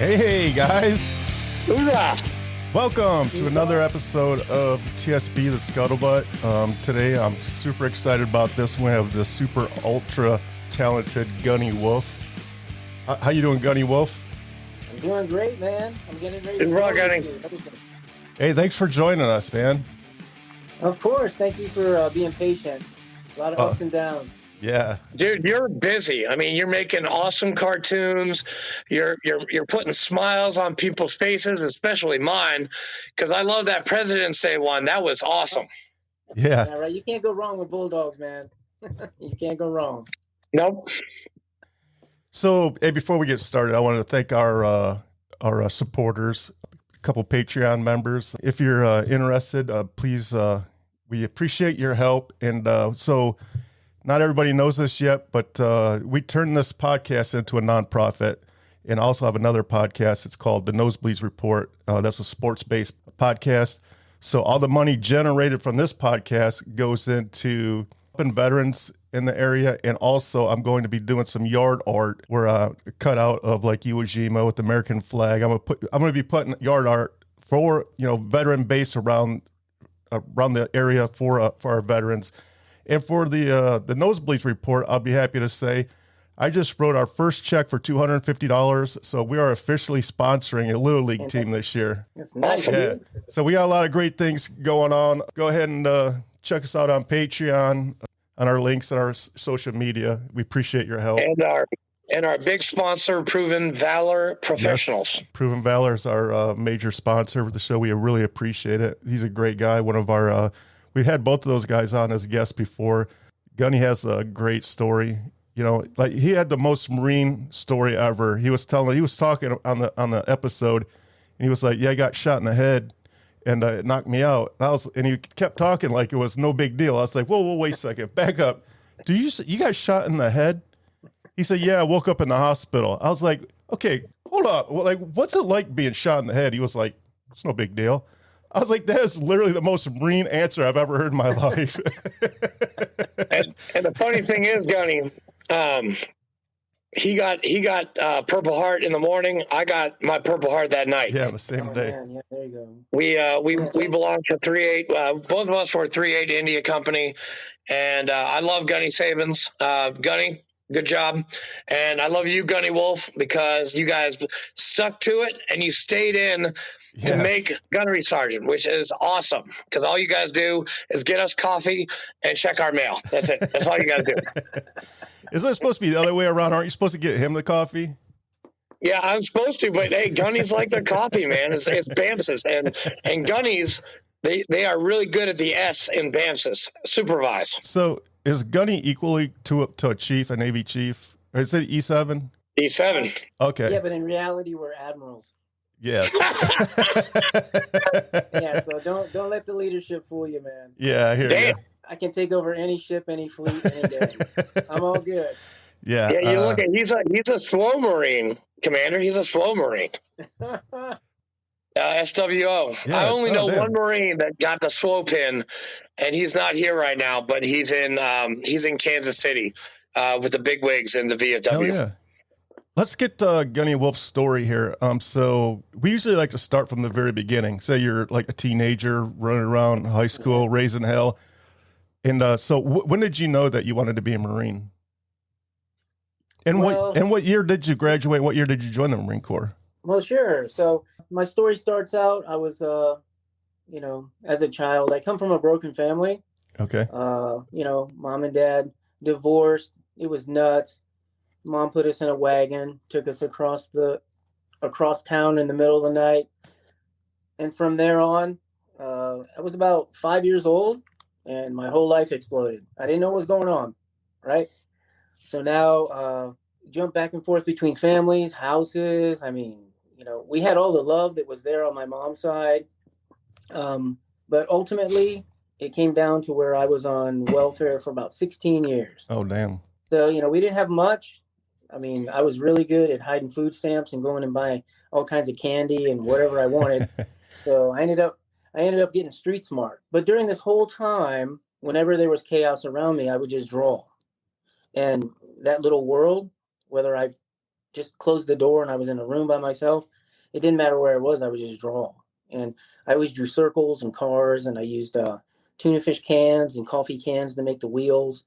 Hey guys, Hoorah! welcome to another episode of TSB The Scuttlebutt. Today I'm super excited about this one. We have the super ultra talented Gunny Wolf. How you doing, Gunny Wolf? I'm doing great, man. I'm getting ready. Good luck, Gunny. Hey, thanks for joining us, man. Of course. Thank you for being patient. A lot of ups and downs. Yeah, Dude, you're busy. I mean, you're making awesome cartoons. You're putting smiles on people's faces, especially mine, because I love that President's Day one. That was awesome. yeah. Yeah, right. You can't go wrong with Bulldogs, man. You can't go wrong. Nope. So, hey, before we get started, I wanted to thank our supporters, a couple Patreon members. If you're interested, please, we appreciate your help. And so, not everybody knows this yet, but we turned this podcast into a nonprofit and also have another podcast. It's called The Nosebleeds Report. That's a sports-based podcast. So all the money generated from this podcast goes into helping veterans in the area. And also I'm going to be doing some yard art where a cutout of like Iwo Jima with the American flag. I'm going to be putting yard art for, veteran base around the area for our veterans. And for the Nosebleeds Report, I'll be happy to say I just wrote our first check for $250. So we are officially sponsoring a Little League team this year. That's nice. Yeah. So we got a lot of great things going on. Go ahead and check us out on Patreon, on our links and our social media. We appreciate your help. And our big sponsor, Proven Valor Professionals. Yes, Proven Valor is our major sponsor of the show. We really appreciate it. He's a great guy. One of our we've had both of those guys on as guests before. Gunny has a great story. Like he had the most Marine story ever. He was talking on the episode, and he was like, "Yeah, I got shot in the head, and it knocked me out." And he kept talking like it was no big deal. I was like, "Whoa, wait a second, back up. You got shot in the head?" He said, "Yeah, I woke up in the hospital." I was like, "Okay, hold up. Well, like, what's it like being shot in the head?" He was like, "It's no big deal." I was like, that is literally the most Marine answer I've ever heard in my life. and the funny thing is, Gunny, he got Purple Heart in the morning. I got my Purple Heart that night. Yeah, the same day. Man. Yeah, there you go. We belong to 3-8. Both of us were 3-8 India Company, and I love Gunny Sabins. Gunny, good job. And I love you, Gunny Wolf, because you guys stuck to it and you stayed in to make Gunnery Sergeant, which is awesome, because all you guys do is get us coffee and check our mail. That's it. That's all you got to do. Isn't it supposed to be the other way around? Aren't you supposed to get him the coffee? Yeah, I'm supposed to, but hey, Gunnies like their coffee, man. It's BAMS's, and Gunnies, they are really good at the S in BAMS's, supervise. So is Gunny equally to a chief, a Navy chief? Or is it E7? E7. Okay. Yeah, but in reality, we're admirals. Yes. Yeah, so don't let the leadership fool you, man. Yeah, I hear you. I can take over any ship, any fleet, any day. I'm all good. Yeah. Yeah, you look at he's a slow Marine, Commander. He's a slow Marine. SWO. Yeah. I only know one Marine that got the slow pin, and he's not here right now, but he's in Kansas City with the bigwigs in the VFW. Hell yeah. Let's get Gunny Wolf's story here. So we usually like to start from the very beginning. Say you're like a teenager running around high school, raising hell. And so when did you know that you wanted to be a Marine? And what year did you graduate? What year did you join the Marine Corps? Well, sure. So my story starts out, I was, as a child, I come from a broken family. Okay. Mom and dad divorced. It was nuts. Mom put us in a wagon, took us across town in the middle of the night. And from there on, I was about 5 years old and my whole life exploded. I didn't know what was going on. Right. So now, jump back and forth between families, houses. I mean, we had all the love that was there on my mom's side. But ultimately it came down to where I was on welfare for about 16 years. Oh, damn. So, we didn't have much. I mean, I was really good at hiding food stamps and going and buying all kinds of candy and whatever I wanted. So I ended up getting street smart. But during this whole time, whenever there was chaos around me, I would just draw. And that little world, whether I just closed the door and I was in a room by myself, it didn't matter where I was. I would just draw. And I always drew circles and cars, and I used tuna fish cans and coffee cans to make the wheels.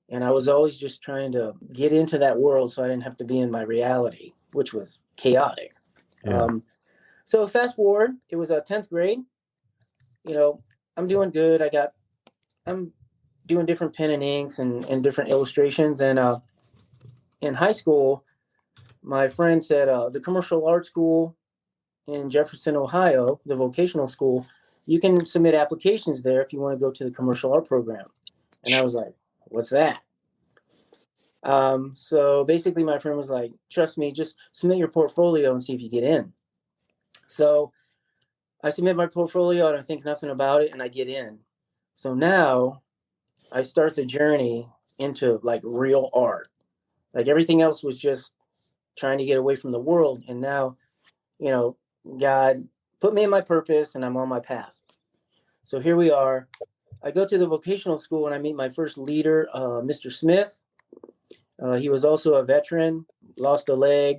And I was always just trying to get into that world so I didn't have to be in my reality, which was chaotic. Yeah. So fast forward, it was 10th grade. You know, I'm doing good. I'm doing different pen and inks and different illustrations. And in high school, my friend said the commercial art school in Jefferson, Ohio, the vocational school, you can submit applications there if you want to go to the commercial art program. And I was like, what's that? So basically my friend was like, trust me, just submit your portfolio and see if you get in. So I submit my portfolio and I think nothing about it and I get in. So now I start the journey into like real art. Like everything else was just trying to get away from the world. And now, you know, God put me in my purpose and I'm on my path. So here we are. I go to the vocational school and I meet my first leader, Mr. Smith. He was also a veteran, lost a leg,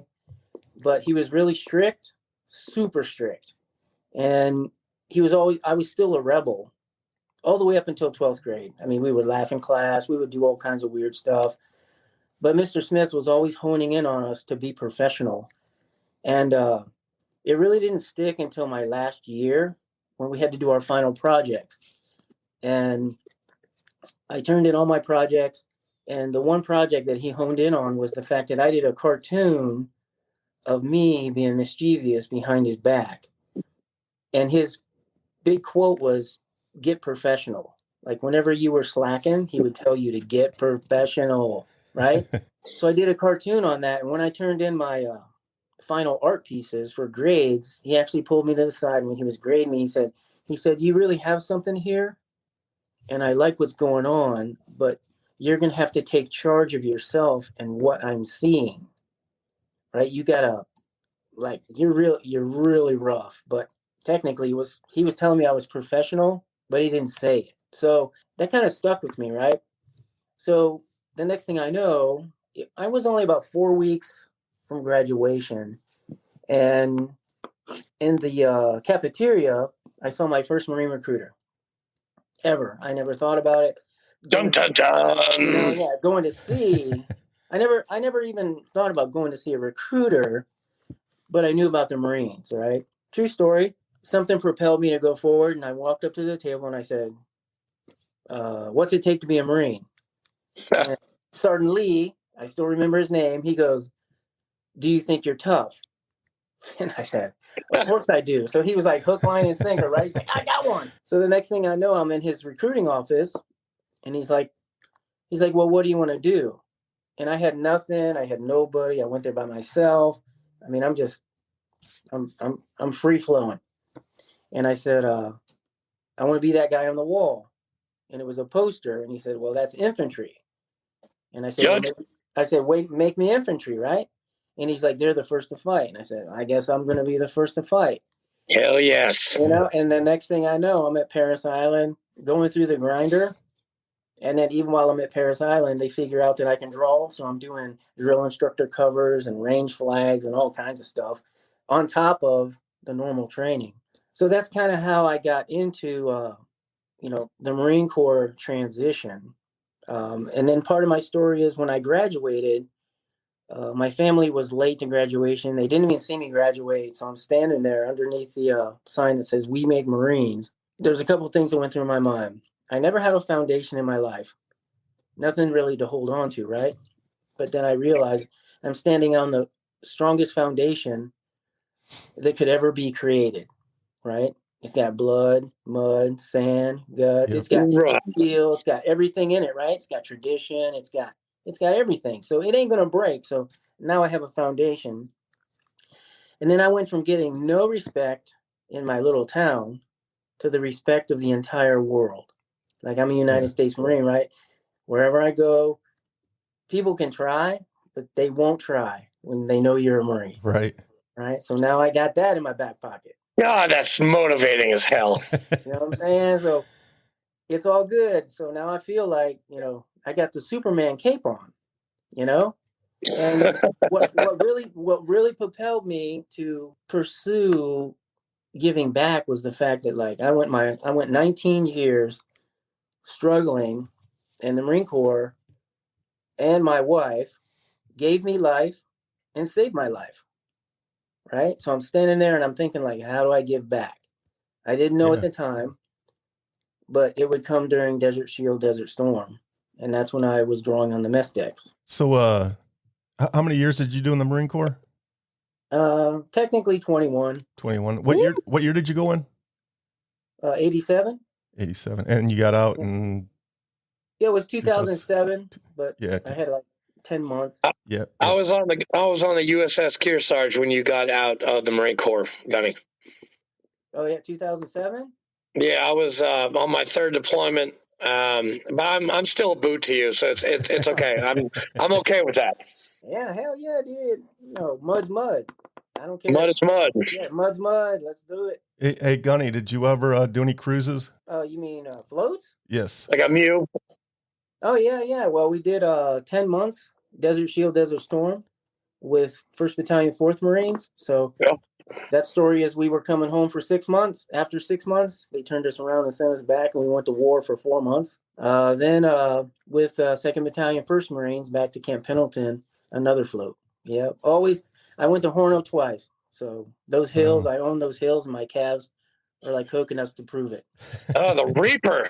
but he was really strict, super strict. And I was still a rebel all the way up until 12th grade. I mean, we would laugh in class. We would do all kinds of weird stuff. But Mr. Smith was always honing in on us to be professional. And it really didn't stick until my last year when we had to do our final projects. And I turned in all my projects. And the one project that he honed in on was the fact that I did a cartoon of me being mischievous behind his back. And his big quote was, get professional. Like whenever you were slacking, he would tell you to get professional, right? So I did a cartoon on that. And when I turned in my final art pieces for grades, he actually pulled me to the side when he was grading me. He said, you really have something here? And I like what's going on, but you're going to have to take charge of yourself and what I'm seeing, right? You got to, like, you're really rough. But technically he was telling me I was professional, but he didn't say it. So that kind of stuck with me, right? So the next thing I know, I was only about 4 weeks from graduation. And in the cafeteria, I saw my first Marine recruiter ever. I never thought about it. Dun, dun, dun. You know, yeah, going to see. I never even thought about going to see a recruiter, but I knew about the Marines, right? True story. Something propelled me to go forward, and I walked up to the table and I said, what's it take to be a Marine? And Sergeant Lee, I still remember his name, he goes, do you think you're tough? And I said, of course I do. So he was like hook, line, and sinker, right? He's like, I got one. So the next thing I know, I'm in his recruiting office, and he's like, well, what do you want to do? And I had nothing. I had nobody. I went there by myself. I mean, I'm free flowing. And I said, I want to be that guy on the wall. And it was a poster. And he said, well, that's infantry. And I said, wait, make me infantry, right? And he's like, they're the first to fight. And I said, I guess I'm going to be the first to fight. Hell yes. You know, and the next thing I know, I'm at Paris Island going through the grinder. And then even while I'm at Paris Island, they figure out that I can draw. So I'm doing drill instructor covers and range flags and all kinds of stuff on top of the normal training. So that's kind of how I got into, the Marine Corps transition. And then part of my story is when I graduated, my family was late to graduation. They didn't even see me graduate. So I'm standing there underneath the sign that says, we make Marines. There's a couple of things that went through my mind. I never had a foundation in my life. Nothing really to hold on to, right? But then I realized I'm standing on the strongest foundation that could ever be created, right? It's got blood, mud, sand, guts. Yep. It's got steel. It's got everything in it, right? It's got tradition. It's got everything. So it ain't going to break. So now I have a foundation. And then I went from getting no respect in my little town to the respect of the entire world. Like I'm a United States Marine, right? Wherever I go, people can try, but they won't try when they know you're a Marine. Right. Right. So now I got that in my back pocket. God, that's motivating as hell. You know what I'm saying? So it's all good. So now I feel like, I got the Superman cape on, And what really propelled me to pursue giving back was the fact that, like, I went 19 years struggling in the Marine Corps, and my wife gave me life and saved my life. Right? So I'm standing there and I'm thinking, like, how do I give back? I didn't know at the time, but it would come during Desert Shield, Desert Storm. And that's when I was drawing on the mess decks. So, how many years did you do in the Marine Corps? Technically 21. 21. What year did you go in? 87. 87. And you got out in... Yeah, it was 2007, but yeah, I had like 10 months. Yeah. I was on the USS Kearsarge when you got out of the Marine Corps, Gunny. Oh yeah, 2007. Yeah, I was on my third deployment, but I'm still a boot to you, so it's okay. I'm okay with that. Yeah, hell yeah, dude. No, mud's mud. I don't care. Mud is mud. Yeah, mud's mud. Let's do it. Hey, Gunny, did you ever do any cruises? You mean floats? Yes. Like a Mew? Oh yeah. Well, we did 10 months Desert Shield, Desert Storm with 1st Battalion, 4th Marines. So that story is we were coming home for 6 months. After 6 months, they turned us around and sent us back, and we went to war for 4 months. Then with 2nd Battalion, 1st Marines, back to Camp Pendleton, another float. Yeah, always. I went to Horno twice. So those hills, I own those hills, and my calves are like coconuts to prove it. Oh, the Reaper.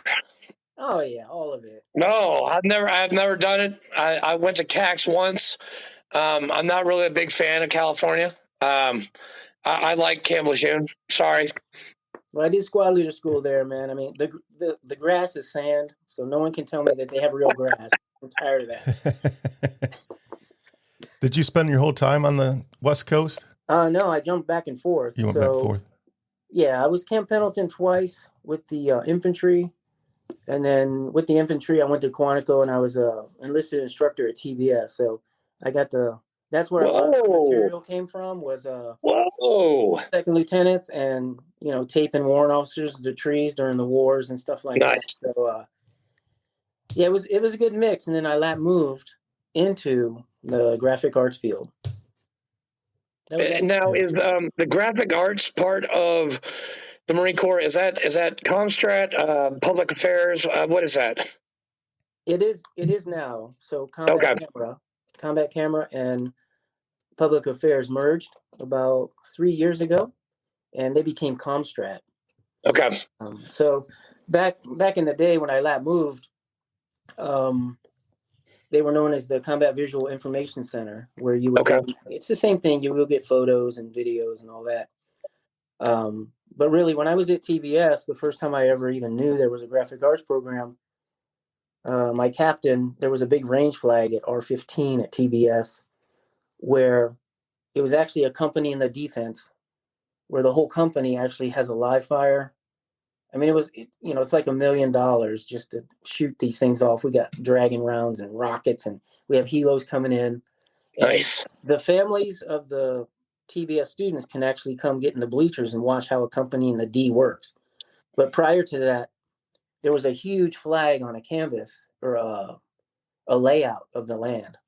Oh yeah, all of it. No, I've never done it. I went to CAX once. I'm not really a big fan of California. I like Camp Lejeune. Sorry. Well, I did squad leader school there, man. I mean, the grass is sand, so no one can tell me that they have real grass. I'm tired of that. Did you spend your whole time on the West Coast? No, I jumped back and forth. You went back and forth? Yeah, I was Camp Pendleton twice with the infantry. And then with the infantry, I went to Quantico, and I was an enlisted instructor at TBS. So I got that's where a lot of the material came from, was second lieutenants and, taping warrant officers to trees during the wars and stuff like that. So yeah, it was a good mix. And then I moved into the graphic arts field. Now, is the graphic arts part of the Marine Corps, is that Comstrat, public affairs? What is that? It is now. So combat camera and public affairs merged about 3 years ago, and they became Comstrat. Okay. So back in the day when I moved, they were known as the Combat Visual Information Center, where you would go. It's the same thing. You will get photos and videos and all that. But really, when I was at TBS, the first time I ever even knew there was a graphic arts program, my captain, there was a big range flag at R15 at TBS, where it was actually a company in the defense, where the whole company actually has a live fire. I mean, it's like $1 million just to shoot these things off. We got Dragon rounds and rockets, and we have helos coming in. And nice. The families of the TBS students can actually come get in the bleachers and watch how a company in the D works. But prior to that, there was a huge flag on a canvas, or a layout of the land.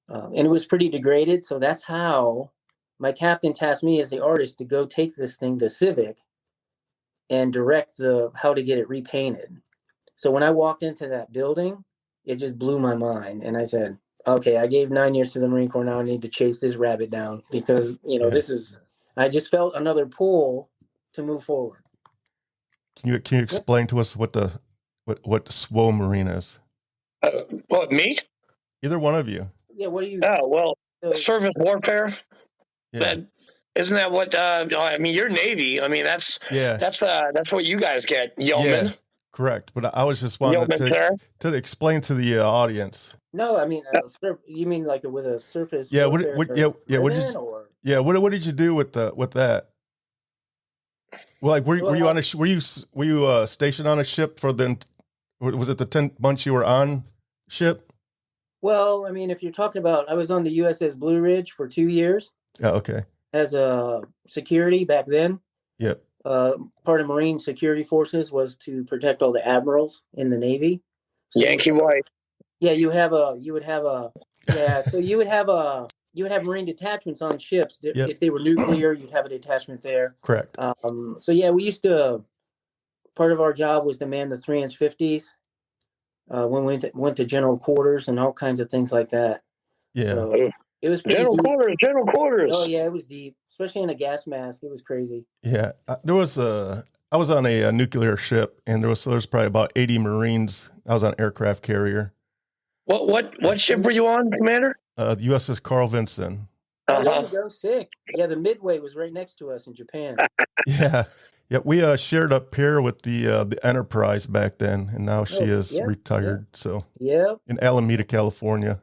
And it was pretty degraded. So that's how my captain tasked me as the artist to go take this thing to Civic and direct how to get it repainted. So when I walked into that building, it just blew my mind. And I said, okay, I gave 9 years to the Marine Corps. Now I need to chase this rabbit down, because, I just felt another pull to move forward. Can you explain to us what the SWO Marine is? Me? Either one of you. Yeah, what do you? Oh, well, surface warfare. Yeah. Isn't that what? I mean, you're Navy. I mean, that's what you guys get, yeoman. Yeah, correct. But I was just wanting to explain to the audience. No, I mean, you mean like with a surface? Yeah. What did you do with that? Well, like, were you on a were you stationed on a ship for the? Was it the 10 months you were on ship? Well, I mean, if you're talking about, I was on the USS Blue Ridge for 2 years. Oh, okay. As a security back then. Yep. Part of Marine security forces was to protect all the admirals in the Navy. So Yankee White. Yeah, you would have a Yeah, so you would have Marine detachments on ships. Yep. If they were nuclear, you'd have a detachment there. Correct. So yeah, we used to. Part of our job was to man the 3-inch 50s when we went to general quarters and all kinds of things like that. Yeah. So it was pretty General deep. quarters, general quarters. Oh yeah, it was deep, especially in a gas mask. It was crazy. Yeah. I was on a nuclear ship, and there was probably about 80 Marines. I was on an aircraft carrier. What ship were you on, Commander? The USS Carl Vinson. Oh, there you go, sick. Yeah, the Midway was right next to us in Japan. Yeah. Yeah, we shared a pair with the Enterprise back then, and now she is retired. So in Alameda, California.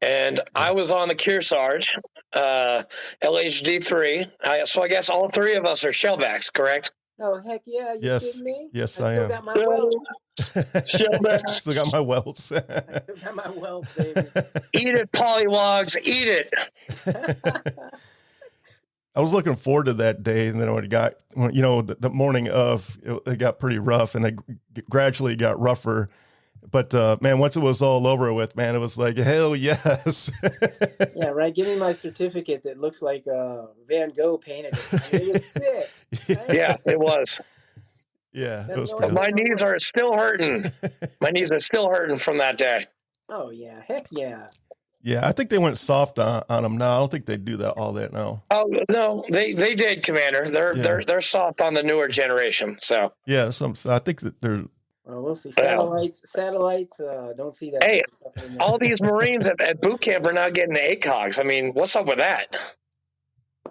And I was on the Kearsarge, LHD-3. So I guess all three of us are shellbacks, correct? Oh heck yeah! You kidding me? Yes, I am. Got my wells. Shellbacks. Still got my wells. I still got my wells, baby. Eat it, pollywogs. Eat it. I was looking forward to that day, and then the morning of, it got pretty rough, and it gradually got rougher. But man, once it was all over with, man, it was like, hell yes. Yeah, right. Give me my certificate that looks like Van Gogh painted it. It was sick. Right? Yeah, it was. Yeah, That's it was But my knees are still hurting. My knees are still hurting from that day. Oh yeah, heck yeah. Yeah, I think they went soft on them now. I don't think they do all that now. Oh no, they did, Commander. They're soft on the newer generation. So yeah, I think that they're. Well, we'll see. Satellites. Don't see that. Hey, all these Marines at boot camp are now getting ACOGs. I mean, what's up with that?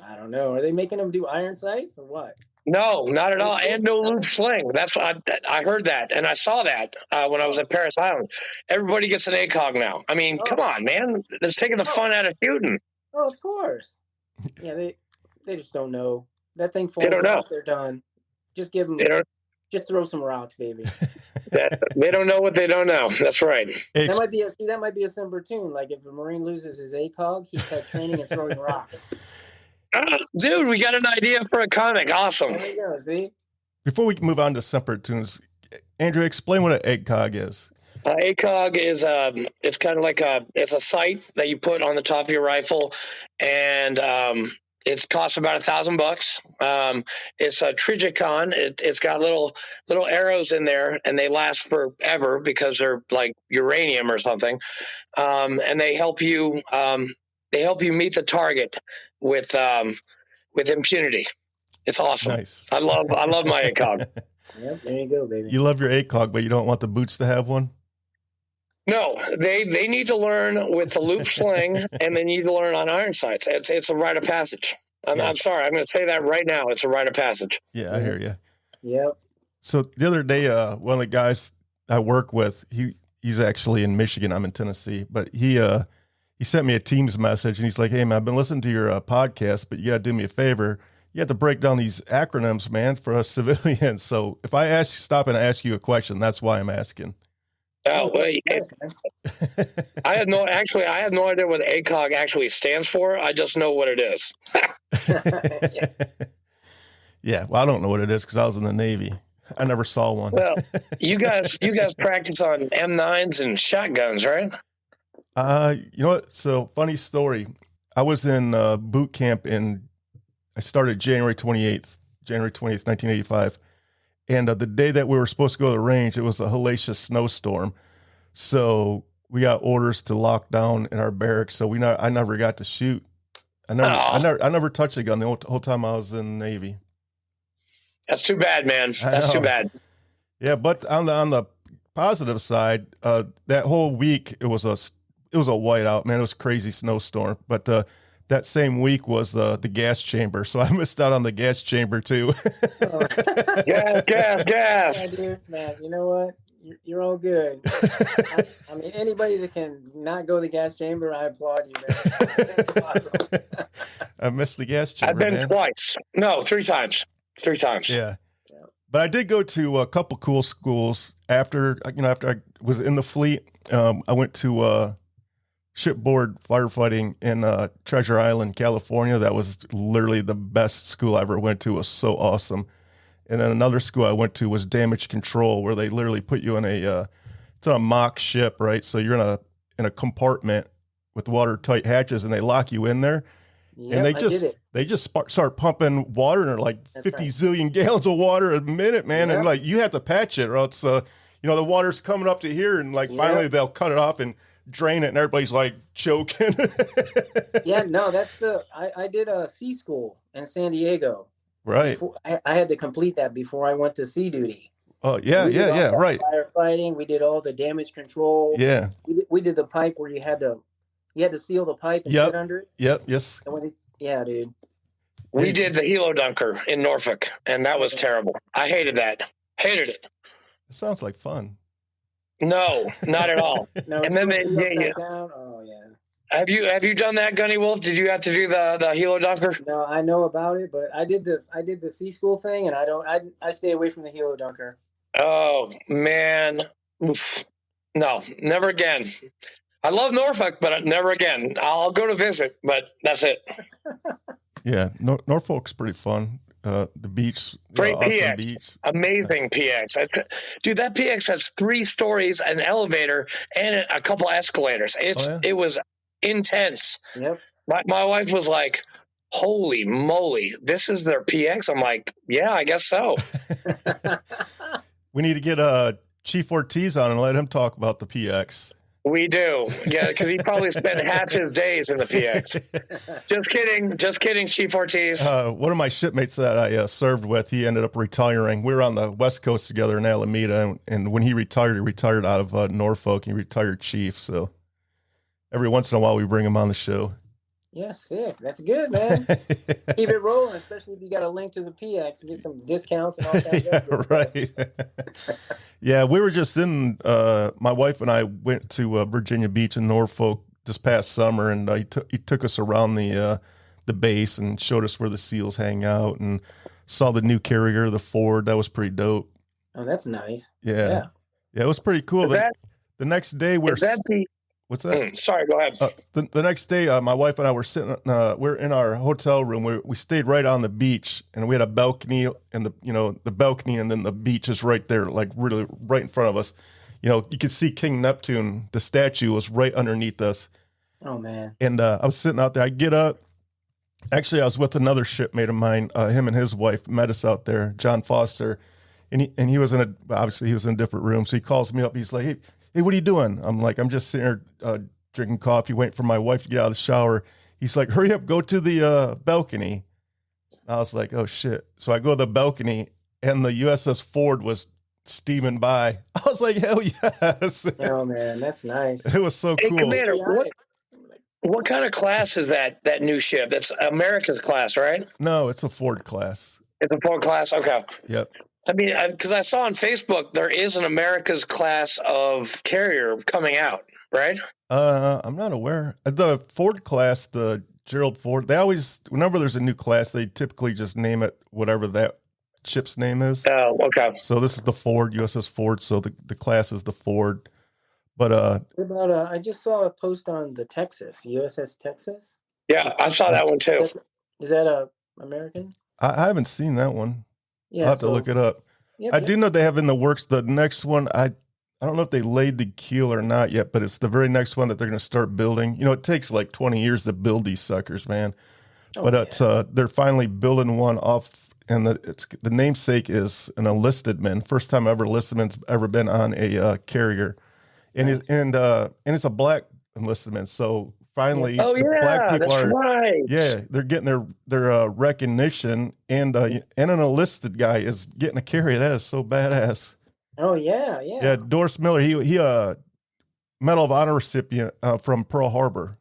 I don't know. Are they making them do iron sights or what? No, not at all. And no loop sling. That's what I heard that, and I saw that when I was at Paris Island. Everybody gets an ACOG now. I mean, come on, man. It's taking the fun out of shooting. Oh, of course. Yeah, they just don't know. That thing falls off, they're done. Just give them. Just throw some rocks, baby. They don't know what they don't know. That's right. That might be a Semper tune. Like if a Marine loses his ACOG, he's got training and throwing rocks. Dude, we got an idea for a comic. Awesome. There you go. See. Before we move on to Semper Tunes, Andrew, explain what an ACOG is. ACOG is it's kind of like it's a sight that you put on the top of your rifle, and it costs about $1,000. It's a Trigicon. It's got little arrows in there, and they last forever because they're like uranium or something. And they help you meet the target with impunity. It's awesome. Nice. I love my ACOG. Yep, there you go, baby. You love your ACOG, but you don't want the boots to have one? No, they need to learn with the loop sling, and they need to learn on iron sights. It's a rite of passage. I'm sorry. I'm going to say that right now. It's a rite of passage. Yeah, I hear you. Yep. So the other day, one of the guys I work with, he's actually in Michigan. I'm in Tennessee, but he sent me a Teams message, and he's like, "Hey man, I've been listening to your podcast, but you got to do me a favor. You have to break down these acronyms, man, for us civilians. So if I stop and ask you a question, that's why I'm asking." Oh, wait. I have no idea what ACOG actually stands for. I just know what it is. Yeah, well, I don't know what it is because I was in the Navy. I never saw one. Well, you guys practice on M9s and shotguns, right? You know what? So funny story. I was in boot camp I started January 28th, 1985. And the day that we were supposed to go to the range, it was a hellacious snowstorm. So we got orders to lock down in our barracks. So I never got to shoot. I never touched a gun the whole time I was in the Navy. That's too bad, man. That's too bad. Yeah, but on the positive side, that whole week it was a whiteout, man. It was a crazy snowstorm. But that same week was the gas chamber, so I missed out on the gas chamber too. Gas. Yeah, dude, man, you know what? You're all good. I mean, anybody that can not go to the gas chamber, I applaud you, man. That's awesome. I missed the gas chamber. I've been twice. No, 3 times. 3 times. Yeah. But I did go to a couple cool schools after I was in the fleet. I went to shipboard firefighting in Treasure Island, California. That was literally the best school I ever went to. It was so awesome. And then another school I went to was damage control, where they literally put you in it's on a mock ship, right? So you're in a compartment, with watertight hatches, and they lock you in there. Yep, And I did it. they just start pumping water, and they're like That's 50 right. zillion gallons of water a minute, man. And Yep. like you have to patch it, or else the water's coming up to here, and like finally Yep. they'll cut it off and drain it, and everybody's like choking. Yeah, no, I did a sea school in San Diego. Right. I had to complete that before I went to sea duty. Oh yeah, We did all yeah, that right. Firefighting. We did all the damage control. Yeah. We did the pipe where you had to seal the pipe and Yep. sit under it. Yep. Yes. And yeah, dude. We did the Helo Dunker in Norfolk, and that was terrible. I hated that. Hated it. It sounds like fun. No, not at all. No, And then it's they- upside down. Oh yeah. Have you done that, Gunny Wolf? Did you have to do the Helo Dunker? No, I know about it, but I did the sea school thing, and I stay away from the Helo Dunker. Oh man, oof. No, never again. I love Norfolk, but never again. I'll go to visit, but that's it. Yeah, Norfolk's pretty fun. The beach, Great awesome PX. beach. Amazing PX. Dude, that PX has 3 stories, an elevator, and a couple escalators. It was intense. Yep. My wife was like, holy moly, this is their PX? I'm like, yeah, I guess so. We need to get Chief Ortiz on and let him talk about the PX. We do. Yeah, because he probably spent half his days in the PX. Just kidding, Chief Ortiz. One of my shipmates that I served with, he ended up retiring. We were on the West Coast together in Alameda, and when he retired out of Norfolk. He retired chief, so every once in a while we bring him on the show. Yeah, sick. That's good, man. Keep it rolling, especially if you got a link to the PX and get some discounts and all that. Yeah, right. Yeah, we were just in, my wife and I went to Virginia Beach in Norfolk this past summer, and he took us around the base and showed us where the SEALs hang out, and saw the new carrier, the Ford. That was pretty dope. Oh, that's nice. Yeah, it was pretty cool. The next day what's that? Sorry, go ahead. The next day, my wife and I were sitting. We're in our hotel room. We stayed right on the beach, and we had a balcony, and the balcony, and then the beach is right there, like really right in front of us. You could see King Neptune. The statue was right underneath us. Oh man! And I was sitting out there. I get up. Actually, I was with another shipmate of mine. Him and his wife met us out there, John Foster, and he was obviously he was in a different room. So he calls me up. He's like, Hey, what are you doing? I'm like, I'm just sitting here drinking coffee, waiting for my wife to get out of the shower. He's like, hurry up, go to the balcony. I was like, oh shit. So I go to the balcony, and the USS Ford was steaming by. I was like, hell yes. Oh man, that's nice. It was so Hey, cool. Commander, what kind of class is that new ship? That's America's class, right? No, it's a Ford class. It's a Ford class? Okay. Yep. I mean, because I saw on Facebook there is an America's class of carrier coming out, right? I'm not aware. The Ford class, the Gerald Ford, they always, whenever there's a new class, they typically just name it whatever that ship's name is. Oh, okay. So this is the Ford, USS Ford. So the class is the Ford. But what about I just saw a post on the Texas, USS Texas. Yeah, I saw that one too. Is that a American? I haven't seen that one. Yeah, I'll have to look it up. Yep, I do know they have in the works the next one. I don't know if they laid the keel or not yet, but it's the very next one that they're going to start building. It takes like 20 years to build these suckers, man. They're finally building one off, and the namesake is an enlisted man. First time ever enlisted man's ever been on a carrier, and Nice. It's a black enlisted man. So finally, Oh the yeah, black people that's right. Yeah, they're getting their recognition, and an enlisted guy is getting a carrier. That is so badass. Oh yeah. Yeah, Doris Miller, he Medal of Honor recipient from Pearl Harbor.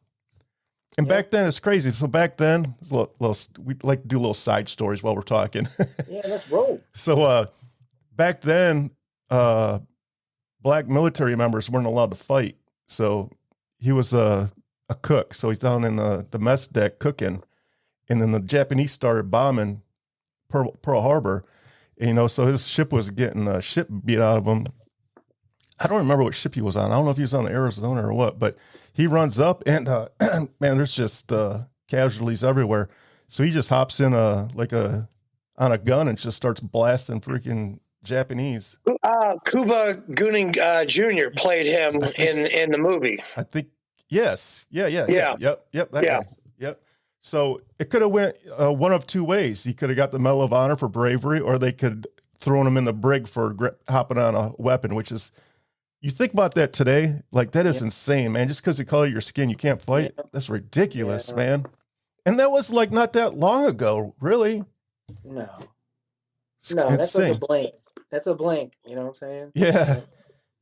And back then, it's crazy. So back then, we like to do little side stories while we're talking. Yeah, let's roll. So back then, black military members weren't allowed to fight. So he was a cook. So he's down in the mess deck cooking. And then the Japanese started bombing Pearl Harbor. So his ship was getting ship beat out of him. I don't remember what ship he was on. I don't know if he was on the Arizona or what, but he runs up and man, there's just casualties everywhere. So he just hops in on a gun and just starts blasting freaking Cuba Gooding Jr. played him in the movie. I think Yes. Yeah. Yeah. Yep. That Yeah. guy. Yep. So it could have went one of two ways. He could have got the Medal of Honor for bravery, or they could thrown him in the brig for hopping on a weapon, which is, you think about that today, like that is insane, man. Just because the color of your skin, you can't fight. That's ridiculous, man. And that was like not that long ago, really. No, It's that's like a insane. blink. That's a blink. You know what I'm saying? Yeah.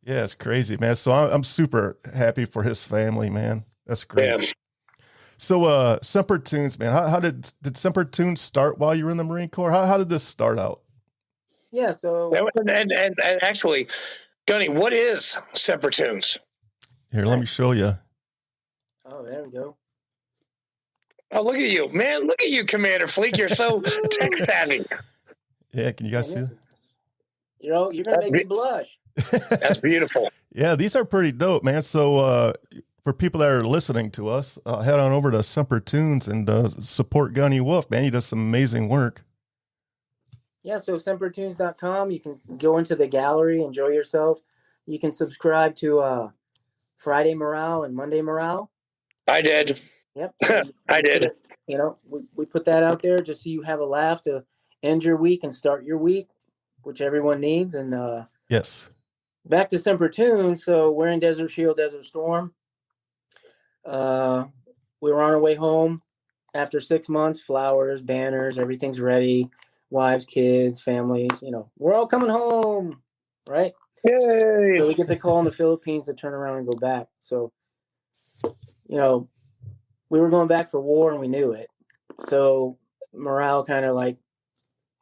Yeah, it's crazy, man. So I'm super happy for his family, man. That's great. Yeah. So Semper Toons, man. How did Semper Toons start while you were in the Marine Corps? How did this start out? Yeah. So And actually, Gunny, what is Semper Toons? Here, let me show you. oh, there we go. Oh, look at you, man! Look at you, Commander Fleek. You're so tech savvy. Yeah, can you guys see? You're gonna make me blush. That's beautiful. Yeah, these are pretty dope, man. So for people that are listening to us, head on over to Semper Toons and support Gunny Wolf, man. He does some amazing work. Yeah, so sempertoons.com. You can go into the gallery, enjoy yourself. You can subscribe to Friday Morale and Monday Morale. I did. Yep. So I did. We put that out there just so you have a laugh to end your week and start your week, which everyone needs. And yes. Back to Semper Toons. So we're in Desert Shield, Desert Storm. We were on our way home after 6 months, flowers, banners, everything's ready. Wives, kids, families, we're all coming home, right? Yay! So we get the call in the Philippines to turn around and go back. So, we were going back for war and we knew it. So morale kind of like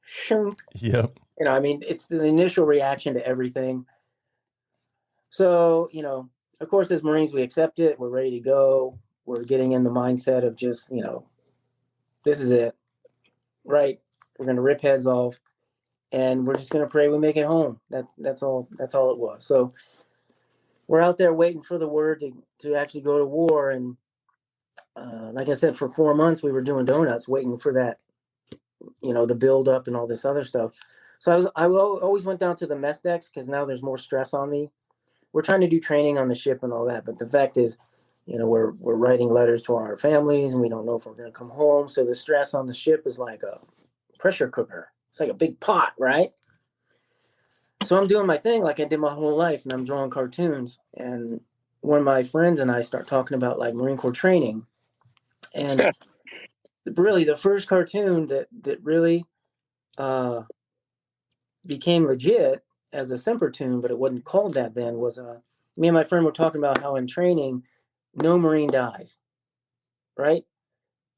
shunk. Yep. It's the initial reaction to everything. So, of course, as Marines, we accept it. We're ready to go. We're getting in the mindset of just, this is it, right? We're going to rip heads off and we're just going to pray we make it home. That's all it was. So we're out there waiting for the word to actually go to war. And like I said, for 4 months, we were doing donuts, waiting for that, the build up and all this other stuff. So I always went down to the mess decks because now there's more stress on me. We're trying to do training on the ship and all that. But the fact is, we're writing letters to our families and we don't know if we're going to come home. So the stress on the ship is like a pressure cooker. It's like a big pot, right? So I'm doing my thing like I did my whole life, and I'm drawing cartoons. And one of my friends and I start talking about like Marine Corps training. And really the first cartoon that really became legit as a Semper Toon, but it wasn't called that then, was me and my friend were talking about how in training, no Marine dies, right?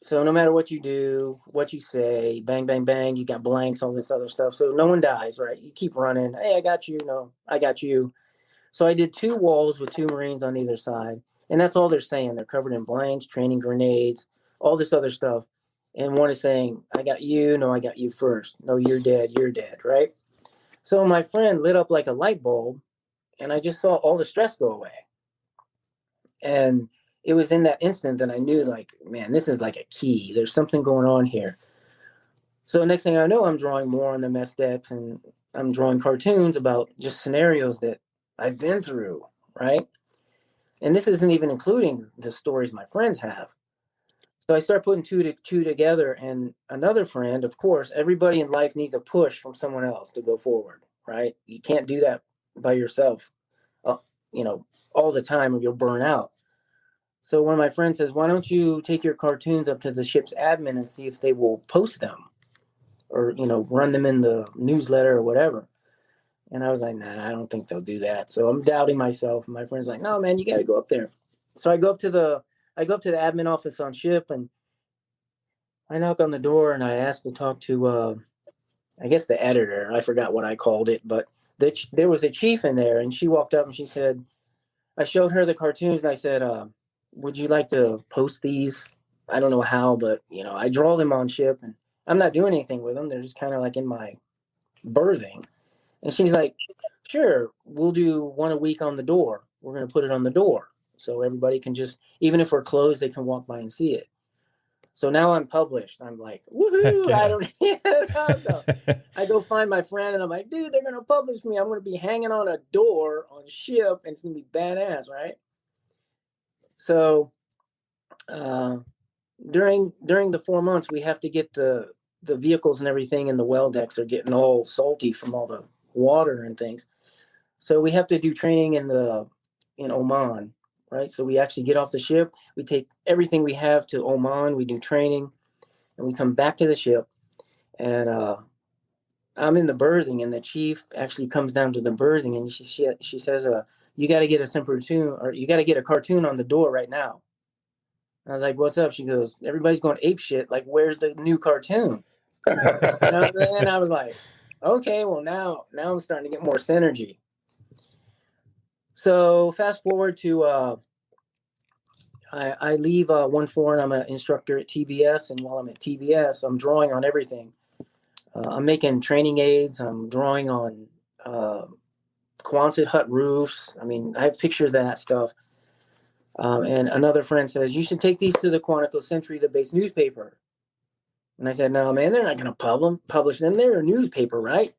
So no matter what you do, what you say, bang, bang, bang, you got blanks, all this other stuff. So no one dies, right? You keep running. Hey, I got you. No, I got you. So I did 2 walls with 2 Marines on either side. And that's all they're saying. They're covered in blanks, training grenades, all this other stuff. And one is saying, I got you. No, I got you first. No, you're dead. You're dead, right? So my friend lit up like a light bulb, and I just saw all the stress go away. And it was in that instant that I knew, like, man, this is like a key. There's something going on here. So next thing I know, I'm drawing more on the mess decks, and I'm drawing cartoons about just scenarios that I've been through, right? And this isn't even including the stories my friends have. So I start putting two together, and another friend, of course, everybody in life needs a push from someone else to go forward, right? You can't do that by yourself, all the time, or you'll burn out. So one of my friends says, why don't you take your cartoons up to the ship's admin and see if they will post them or, run them in the newsletter or whatever. And I was like, nah, I don't think they'll do that. So I'm doubting myself. And my friend's like, no, man, you got to go up there. So I go up to the admin office on ship, and I knock on the door, and I ask to talk to, I guess the editor. I forgot what I called it, but there was a chief in there, and she walked up and she said, I showed her the cartoons and I said, would you like to post these? I don't know how, but I draw them on ship and I'm not doing anything with them. They're just kind of like in my birthing. And she's like, sure, we'll do one a week on the door. We're going to put it on the door. So everybody can just, even if we're closed, they can walk by and see it. So now I'm published. I'm like, woohoo! Yeah. I don't. So I go find my friend, and I'm like, dude, they're gonna publish me. I'm gonna be hanging on a door on ship, and it's gonna be badass, right? So during the 4 months, we have to get the vehicles and everything, and the well decks are getting all salty from all the water and things. So we have to do training in Oman, right? So we actually get off the ship, we take everything we have to Oman, we do training, and we come back to the ship. And I'm in the berthing, and the chief actually comes down to the berthing, and she says, "You got to get a Semper Toon, or you got to get a cartoon on the door right now." I was like, "What's up?" She goes, "Everybody's going ape shit. Like, where's the new cartoon?" And I was like, "Okay, well now I'm starting to get more synergy." So fast forward to I leave 1-4, and I'm an instructor at TBS. And while I'm at TBS, I'm drawing on everything. I'm making training aids. I'm drawing on Quonset hut roofs. I mean, I have pictures of that stuff. And another friend says, "You should take these to the Quantico Century, the base newspaper." And I said, "No, man, they're not going to publish them. They're a newspaper, right?"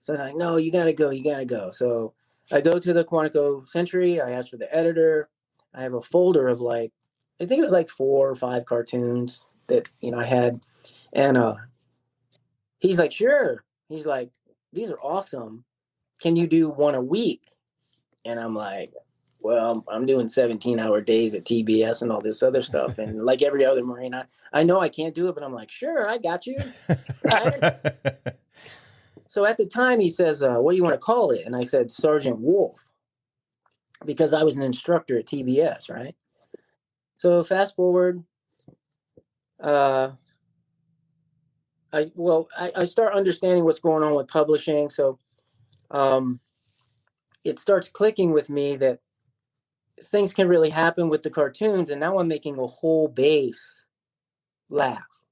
So I'm like, "No, you got to go. You got to go." So I go to the Quantico Century. I ask for the editor. I have a folder of I think it was like 4 or 5 cartoons that, I had. And he's like, "Sure." He's like, "These are awesome. Can you do one a week?" And I'm like, "Well, I'm doing 17-hour days at TBS and all this other stuff. And like every other Marine, I know I can't do it, but I'm like, sure, I got you." Right? So at the time he says, "What do you want to call it?" And I said, "Sergeant Wolf," because I was an instructor at TBS, right? So fast forward, I start understanding what's going on with publishing. So it starts clicking with me that things can really happen with the cartoons, and now I'm making a whole base laugh.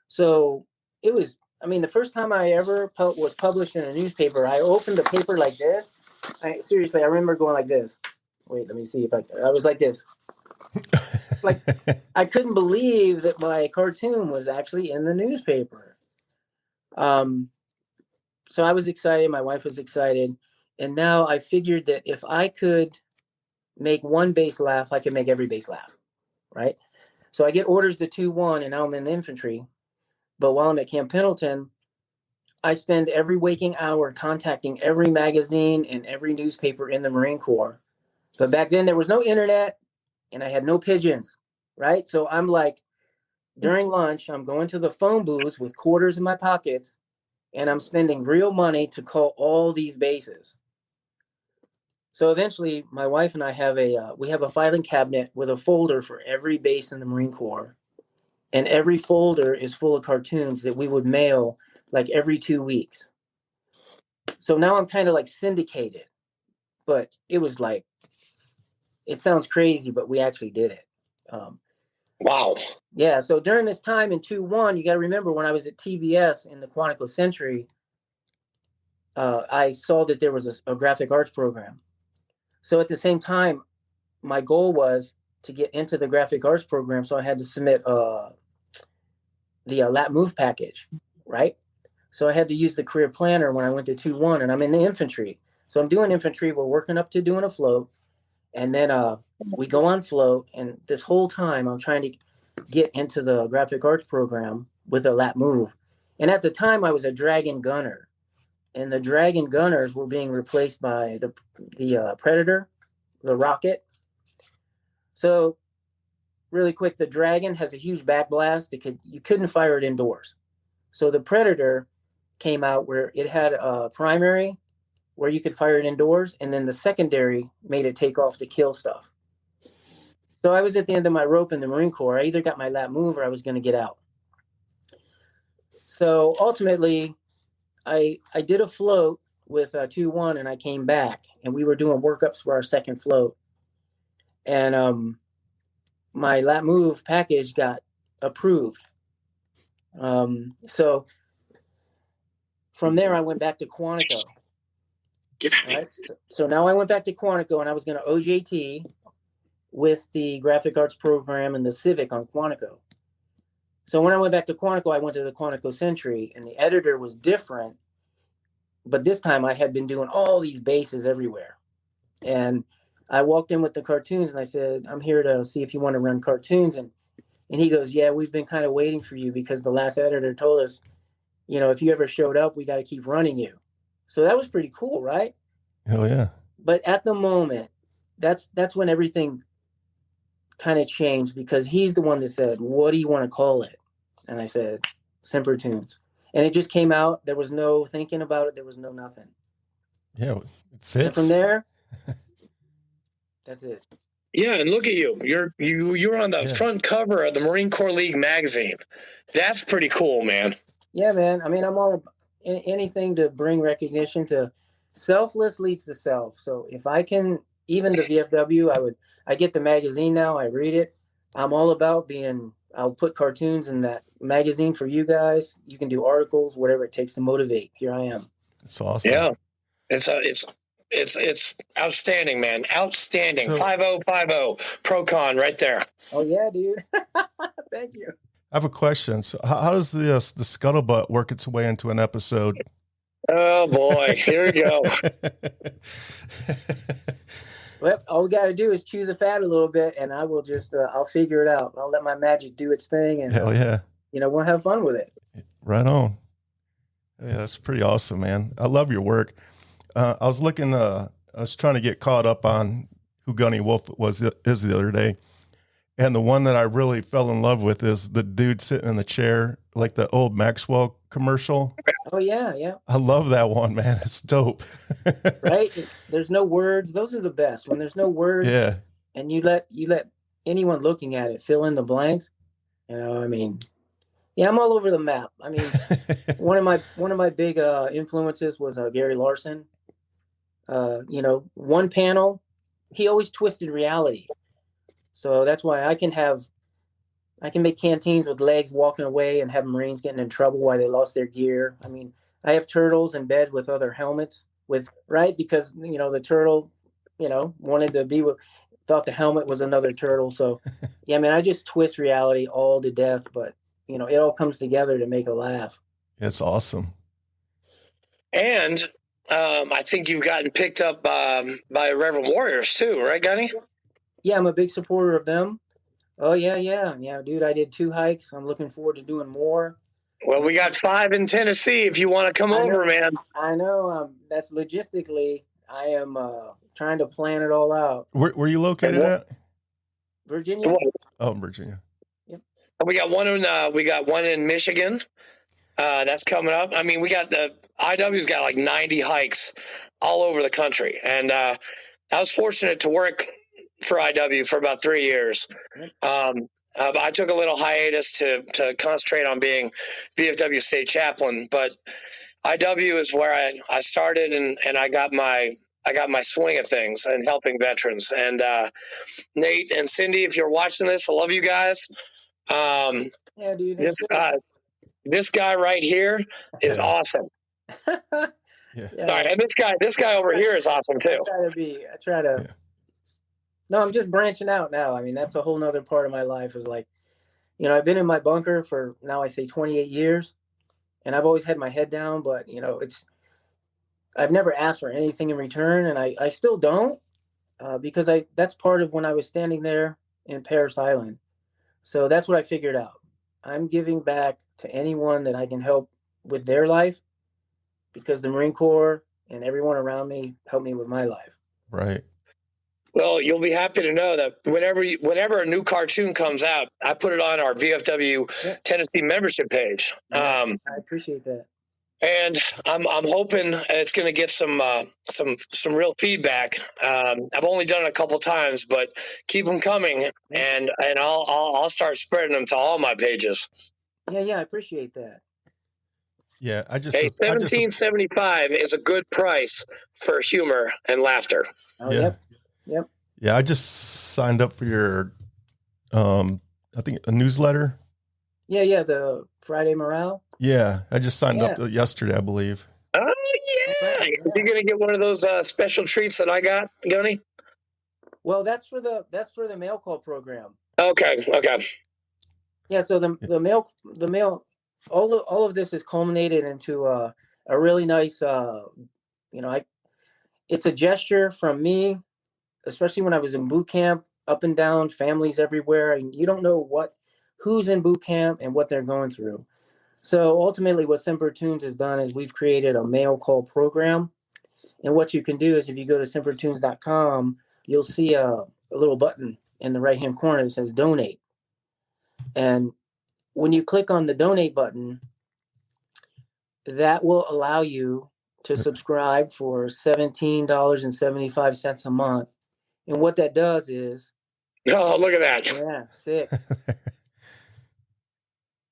So it was, the first time I ever was published in a newspaper, I opened the paper like this. Seriously, I remember going like this. Wait, let me see if I was like this. Like, I couldn't believe that my cartoon was actually in the newspaper. So I was excited. My wife was excited. And now I figured that if I could make one base laugh, I could make every base laugh, right? So I get orders to 2-1, and now I'm in the infantry. But while I'm at Camp Pendleton, I spend every waking hour contacting every magazine and every newspaper in the Marine Corps. But back then there was no internet, and I had no pigeons, right? So I'm like, during lunch, I'm going to the phone booths with quarters in my pockets, and I'm spending real money to call all these bases. So eventually, my wife and I have we have a filing cabinet with a folder for every base in the Marine Corps, and every folder is full of cartoons that we would mail like every 2 weeks. So now I'm kind of like syndicated, but it was like, it sounds crazy, but we actually did it. Wow. Yeah. So during this time in 2-1, you got to remember, when I was at TBS in the Quantico Century, I saw that there was a graphic arts program. So at the same time, my goal was to get into the graphic arts program. So I had to submit the lap move package, right? So I had to use the career planner when I went to 2-1, and I'm in the infantry. So I'm doing infantry. We're working up to doing a float. And then we go on float. And this whole time I'm trying to get into the graphic arts program with a lap move. And at the time I was a Dragon gunner. And the Dragon gunners were being replaced by the Predator, the rocket. So really quick, the Dragon has a huge back blast. You couldn't fire it indoors. So the Predator came out where it had a primary where you could fire it indoors, and then the secondary made it take off to kill stuff. So I was at the end of my rope in the Marine Corps. I either got my lap move or I was going to get out. So ultimately, I did a float with 2-1, and I came back, and we were doing workups for our second float. And my lap move package got approved. So from there, I went back to Quantico. Right? So now I went back to Quantico, and I was going to OJT with the graphic arts program and the Civic on Quantico. So when I went back to Quantico, I went to the Quantico Century, and the editor was different. But this time I had been doing all these bases everywhere. And I walked in with the cartoons and I said, I'm here to see if you want to run cartoons. And he goes, yeah, we've been kind of waiting for you because the last editor told us, if you ever showed up, we got to keep running you. So that was pretty cool, right? Oh yeah. But at the moment, that's when everything kind of changed, because he's the one that said, what do you want to call it? And I said, Semper Toons. And it just came out. There was no thinking about it. There was no nothing. Yeah, it fits. And from there, that's it. Yeah, and look at you. You're on the front cover of the Marine Corps League magazine. That's pretty cool, man. Yeah, man. I mean, I'm all about anything to bring recognition to. Selfless leads to self. So if I can, even the VFW, I get the magazine now. I read it. I'm all about I'll put cartoons in that magazine for you guys. You can do articles, whatever it takes to motivate. Here I am. It's awesome. Yeah, it's outstanding, man. Outstanding. 5050 Procon right there. Oh yeah, dude. Thank you. I have a question. So how does the scuttlebutt work its way into an episode? Oh boy, here we go. Well, all we got to do is chew the fat a little bit, and I will just I'll figure it out. I'll let my magic do its thing, and hell yeah, we'll have fun with it. Right on. Yeah, that's pretty awesome, man. I love your work. I was trying to get caught up on who Gunny Wolf is the other day. And the one that I really fell in love with is the dude sitting in the chair, like the old Maxwell commercial. Oh yeah, yeah. I love that one, man. It's dope. Right? There's no words. Those are the best. When there's no words, yeah. And you let anyone looking at it fill in the blanks. I mean, yeah, I'm all over the map. I mean, one of my big influences was Gary Larson. One panel, he always twisted reality. So that's why I can make canteens with legs walking away and have Marines getting in trouble while they lost their gear. I mean, I have turtles in bed with other helmets because, the turtle, wanted to be thought the helmet was another turtle. So yeah, I mean, I just twist reality all to death, but it all comes together to make a laugh. It's awesome. And I think you've gotten picked up by Reverend Warriors too, right, Gunny? Yeah, I'm a big supporter of them. Oh, yeah, dude, I did 2 hikes. I'm looking forward to doing more. Well, we got 5 in Tennessee if you want to come over, man. I know. That's logistically, I am trying to plan it all out. Where you located at? Virginia. Oh, Virginia. Yep. We got one in Michigan. That's coming up. I mean, we got the IW's got like 90 hikes all over the country. And I was fortunate to work for IW for about 3 years. I took a little hiatus to concentrate on being VFW state chaplain, but IW is where I started and I got my swing of things and helping veterans. And Nate and Cindy, if you're watching this, I love you guys. Yeah, dude. This guy right here is awesome. Yeah. Sorry, and this guy over here is awesome too. I try to. Yeah. No, I'm just branching out now. I mean, that's a whole nother part of my life is like, I've been in my bunker for now, I say 28 years, and I've always had my head down, but I've never asked for anything in return. And I still don't, because that's part of when I was standing there in Parris Island. So that's what I figured out. I'm giving back to anyone that I can help with their life, because the Marine Corps and everyone around me helped me with my life. Right. Well, you'll be happy to know that whenever a new cartoon comes out, I put it on our VFW Tennessee membership page. I appreciate that. And I'm hoping it's going to get some real feedback. I've only done it a couple times, but keep them coming, and I'll start spreading them to all my pages. Yeah, I appreciate that. Yeah, $17.75 is a good price for humor and laughter. Oh, yeah. Yep. Yeah, I just signed up for your, I think a newsletter. Yeah, the Friday Morale. Yeah, I just signed up yesterday, I believe. Oh yeah, is he going to get one of those special treats that I got, Gunny? Well, that's for the mail call program. Okay. Yeah, so the mail, all of this is culminated into a really nice, it's a gesture from me especially when I was in boot camp, up and down, families everywhere, and you don't know who's in boot camp and what they're going through. So ultimately, what Semper Toons has done is we've created a mail call program. And what you can do is if you go to sempertoons.com, you'll see a little button in the right-hand corner that says donate. And when you click on the donate button, that will allow you to subscribe for $17.75 a month. And what that does is... Oh, look at that. Yeah, sick.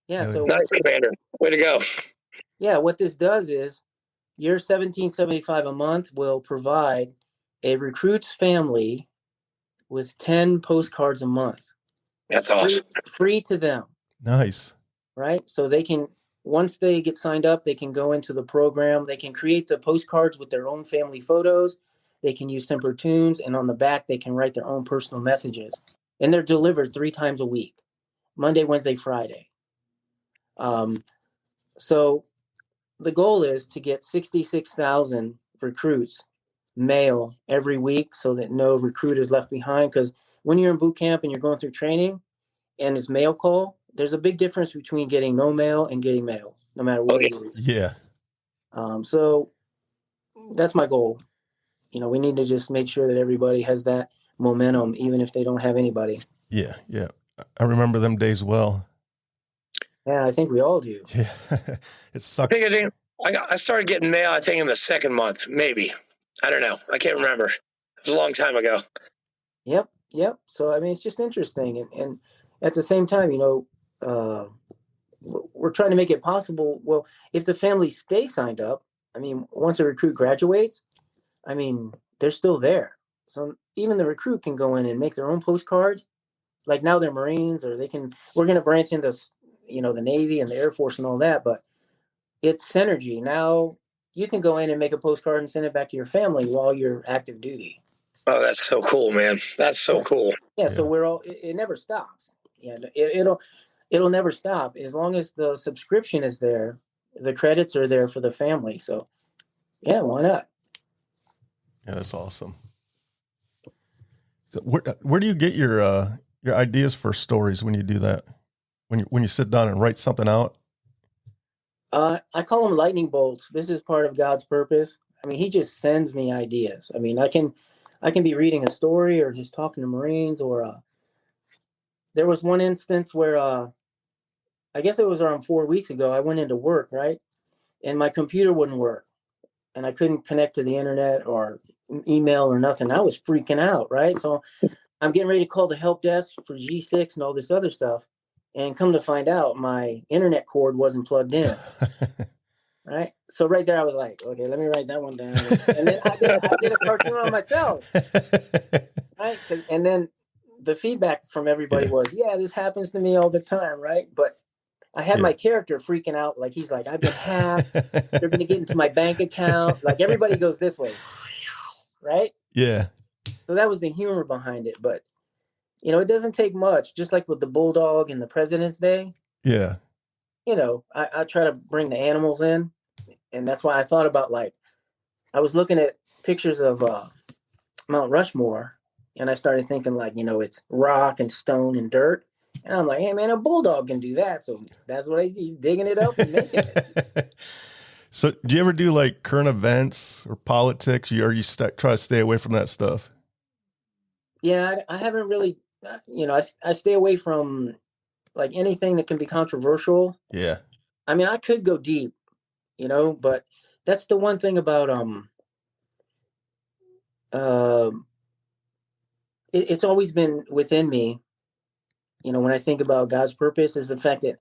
Yeah, so nice, Commander. Way to go. Yeah, what this does is your $17.75 a month will provide a recruit's family with 10 postcards a month. That's awesome. Free to them. Nice. Right? So they can, once they get signed up, they can go into the program. They can create the postcards with their own family photos. They can use Semper Toons, and on the back, they can write their own personal messages. And they're delivered 3 times a week, Monday, Wednesday, Friday. So the goal is to get 66,000 recruits mail every week so that no recruit is left behind. Because when you're in boot camp and you're going through training and it's mail call, there's a big difference between getting no mail and getting mail, no matter what it is. Yeah. So that's my goal. We need to just make sure that everybody has that momentum, even if they don't have anybody. Yeah. Yeah. I remember them days well. Yeah, I think we all do. Yeah. It sucked. I started getting mail, I think, in the second month, maybe. I don't know. I can't remember. It was a long time ago. Yep. So, it's just interesting. And at the same time, we're trying to make it possible. Well, if the family stays signed up, once a recruit graduates, they're still there. So even the recruit can go in and make their own postcards. Like now they're Marines, or we're going to branch into, the Navy and the Air Force and all that, but it's synergy. Now you can go in and make a postcard and send it back to your family while you're active duty. Oh, that's so cool, man. That's so cool. Yeah. So it never stops. Yeah. It'll never stop as long as the subscription is there. The credits are there for the family. So yeah, why not? Yeah, that's awesome. So where do you get your ideas for stories when you do that? When you sit down and write something out? I call them lightning bolts. This is part of God's purpose. He just sends me ideas. I can be reading a story or just talking to Marines, or there was one instance where I guess it was around 4 weeks ago. I went into work, right? And my computer wouldn't work. And I couldn't connect to the internet or email or nothing. I was freaking out, right? So I'm getting ready to call the help desk for G6 and all this other stuff. And come to find out, my internet cord wasn't plugged in. Right? So right there, I was like, okay, let me write that one down. And then I did a cartoon on myself. Right? And then the feedback from everybody was, yeah, this happens to me all the time, right? But I had my character freaking out. Like, he's like, I've been hacked. They're going to get into my bank account. Like, everybody goes this way. Right? Yeah. So that was the humor behind it. But, it doesn't take much. Just like with the Bulldog and the President's Day. Yeah. I try to bring the animals in. And that's why I thought about, I was looking at pictures of Mount Rushmore. And I started thinking, it's rock and stone and dirt. And I'm like, hey, man, a bulldog can do that. So that's what he's digging it up and making it. So do you ever do current events or politics, or you try to stay away from that stuff? Yeah, I haven't really, I stay away from anything that can be controversial. Yeah. I could go deep, but that's the one thing about, it's always been within me. When I think about God's purpose, is the fact that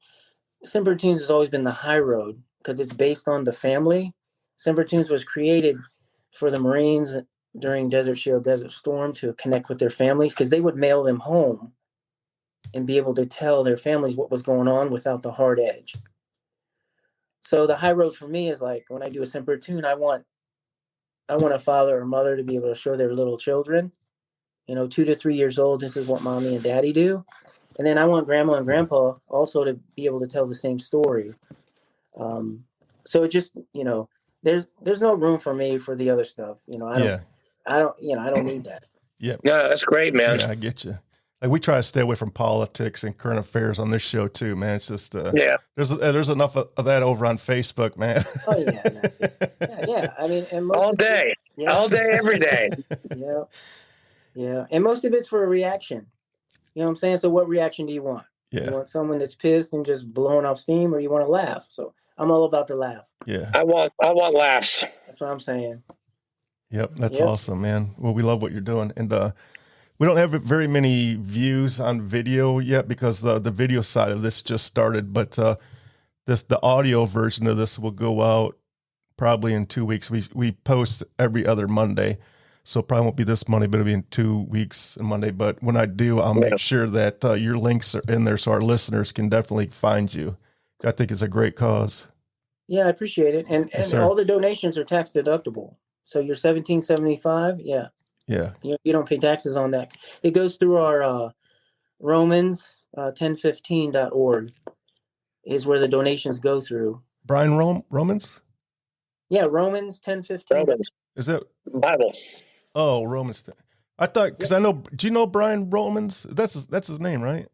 Semper Toons has always been the high road because it's based on the family. Semper Toons was created for the Marines during Desert Shield, Desert Storm to connect with their families because they would mail them home and be able to tell their families what was going on without the hard edge. So the high road for me is when I do a Semper Toon, I want a father or mother to be able to show their little children, 2 to 3 years old, this is what mommy and daddy do. And then I want grandma and grandpa also to be able to tell the same story. So it just, there's no room for me for the other stuff. I don't need that. Yeah. Yeah, that's great, man. Yeah, I get you. Like we try to stay away from politics and current affairs on this show too, man. It's just Yeah. there's enough of that over on Facebook, man. Oh yeah, no, yeah. I mean, and most All of it- day, yeah, all day, every day. yeah, yeah. And most of it's for a reaction. You know what I'm saying? So, what reaction do you want? Yeah. You want someone that's pissed and just blowing off steam, or you want to laugh? So, I'm all about the laugh. Yeah. I want laughs. That's what I'm saying. Yep, that's Yep. awesome, man. Well, we love what you're doing, and we don't have very many views on video yet because the video side of this just started. But the audio version of this will go out probably in 2 weeks. We post every other Monday, so it probably won't be this Monday, but it'll be in 2 weeks and Monday. But when I do, I'll make sure that your links are in there so our listeners can definitely find you. I think it's a great cause. Yeah, I appreciate it. And Yes, sir. all the donations are tax deductible. So your $17.75, yeah, Yeah. you don't pay taxes on that. It goes through our Romans 1015.org is where the donations go through. Brian Romans? Yeah, Romans 1015. Romans, Is that? Bible. Oh, Romans. I thought, because I know, do you know Brian Romans? That's his name, right?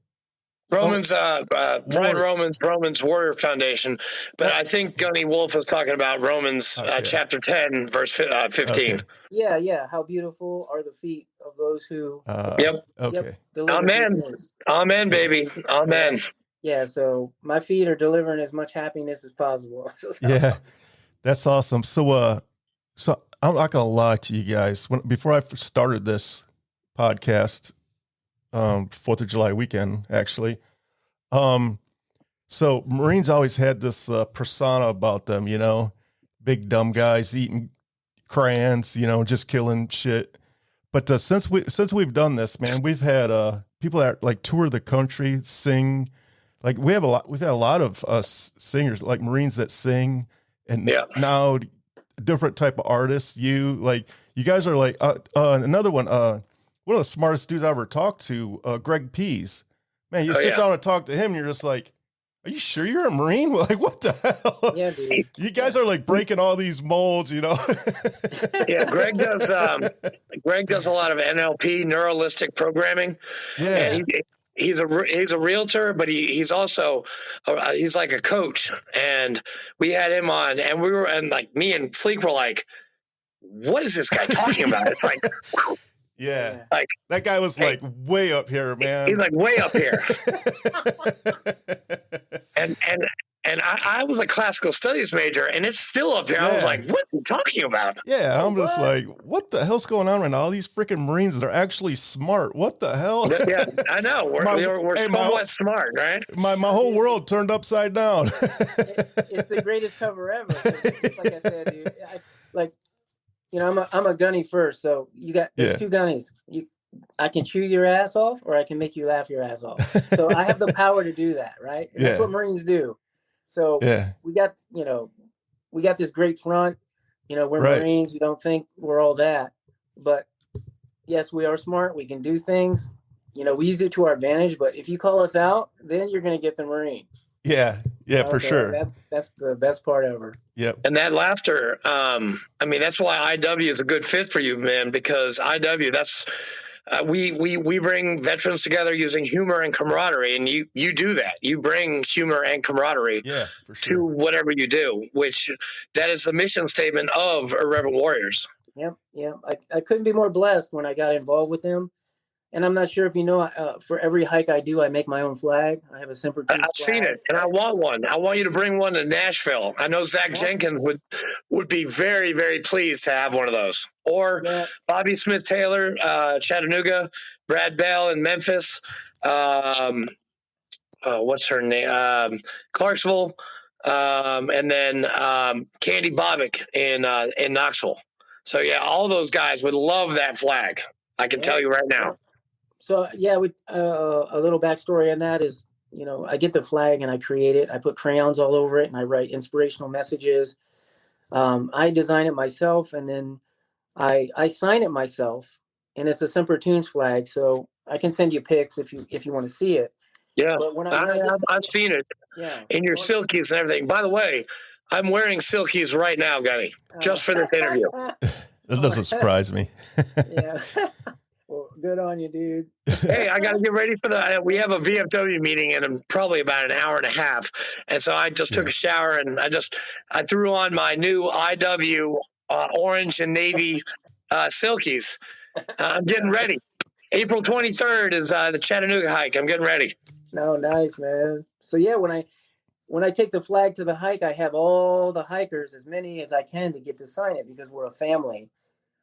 Romans, Brian Warrior. Romans Warrior Foundation. But I think Gunny Wolf is talking about Romans Okay. chapter 10, verse 15. Okay. Yeah. How beautiful are the feet of those who Yep. Okay. deliver Amen. good news. Amen, baby. Amen. Yeah, so my feet are delivering as much happiness as possible. Yeah, that's awesome. So I'm not gonna lie to you guys. Before I started this podcast, 4th of July weekend, actually. So Marines always had this persona about them, big dumb guys eating crayons, just killing shit. But since we've done this, man, we've had people that like tour the country, sing. Like we've had a lot of singers, like Marines that sing, and now different type of artists. You guys are like another one. One of the smartest dudes I ever talked to, Greg Pease. Man, you sit down and talk to him, and you're just like, "Are you sure you're a Marine?" Like, what the hell? Yeah, dude. You guys are like breaking all these molds, Yeah, Greg does a lot of NLP, neuralistic programming. Yeah. And he's a realtor, but he's also he's like a coach. And we had him on, and like me and Fleek were like, "What is this guy talking about?" It's like, yeah, like that guy was like way up here, man. He's like way up here. And I was a classical studies major, and it's still up here. I was like, what are you talking about? Yeah, I'm just like, what the hell's going on right now? All these freaking Marines that are actually smart. What the hell? Yeah, I know. We're somewhat smart, right? My whole world turned upside down. It's the greatest cover ever. Like I said, dude, I'm a gunny first. So there's two gunnies. I can chew your ass off, or I can make you laugh your ass off. So I have the power to do that, right? And that's what Marines do. So we got this great front. We're Marines. You don't think we're all that, but yes, we are smart. We can do things. We use it to our advantage. But if you call us out, then you're going to get the Marine. Yeah, for sure. That's the best part ever. Yep. And that laughter, that's why IW is a good fit for you, man, because IW, that's we bring veterans together using humor and camaraderie, and you do that. You bring humor and camaraderie for sure. to whatever you do, which that is the mission statement of Irreverent Warriors. Yep. I couldn't be more blessed when I got involved with them. And I'm not sure if you know, for every hike I do, I make my own flag. I have a Semper Toons I've seen it, and I want one. I want you to bring one to Nashville. I know Zach Jenkins would be very, very pleased to have one of those. Or Bobby Smith Taylor, Chattanooga, Brad Bell in Memphis. What's her name? Clarksville, and then Candy Bobick in Knoxville. So all those guys would love that flag. I can tell you right now. So a little backstory on that is, I get the flag and I create it. I put crayons all over it and I write inspirational messages. I design it myself, and then I sign it myself, and it's a Semper Toons flag. So I can send you pics if you want to see it. Yeah, but I've seen it. Yeah, in your silkies and everything. By the way, I'm wearing silkies right now, Gunny, just for this interview. That doesn't surprise me. Yeah. Well, Good on you, dude. Hey, I got to get ready for we have a VFW meeting in probably about an hour and a half. And so I just took a shower and I threw on my new IW orange and navy silkies. I'm getting ready. April 23rd is the Chattanooga hike. I'm getting ready. No, nice, man. So yeah, when I take the flag to the hike, I have all the hikers, as many as I can, to get to sign it because we're a family.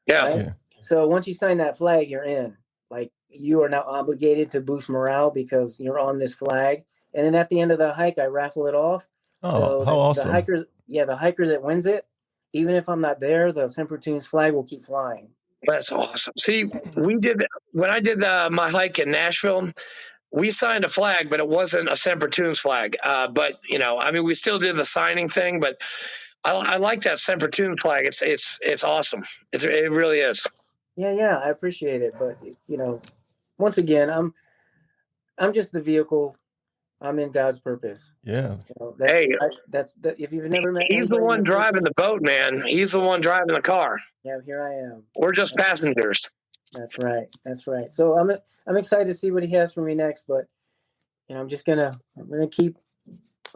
Yeah. Right? Yeah. So once you sign that flag, you're in. Like, you are now obligated to boost morale because you're on this flag. And then at the end of the hike, I raffle it off. Oh, so how awesome. the hiker that wins it, even if I'm not there, the Semper Toons flag will keep flying. That's awesome. See, when I did my hike in Nashville, we signed a flag, but it wasn't a Semper Toons flag. But we still did the signing thing, but I like that Semper Toons flag. It's awesome. It really is. Yeah, I appreciate it, but once again, I'm just the vehicle. I'm in God's purpose. Yeah. That's if you've never met. He's the one driving the boat, man. He's the one driving the car. Yeah, here I am. We're just passengers. That's right. So I'm excited to see what he has for me next, but I'm gonna keep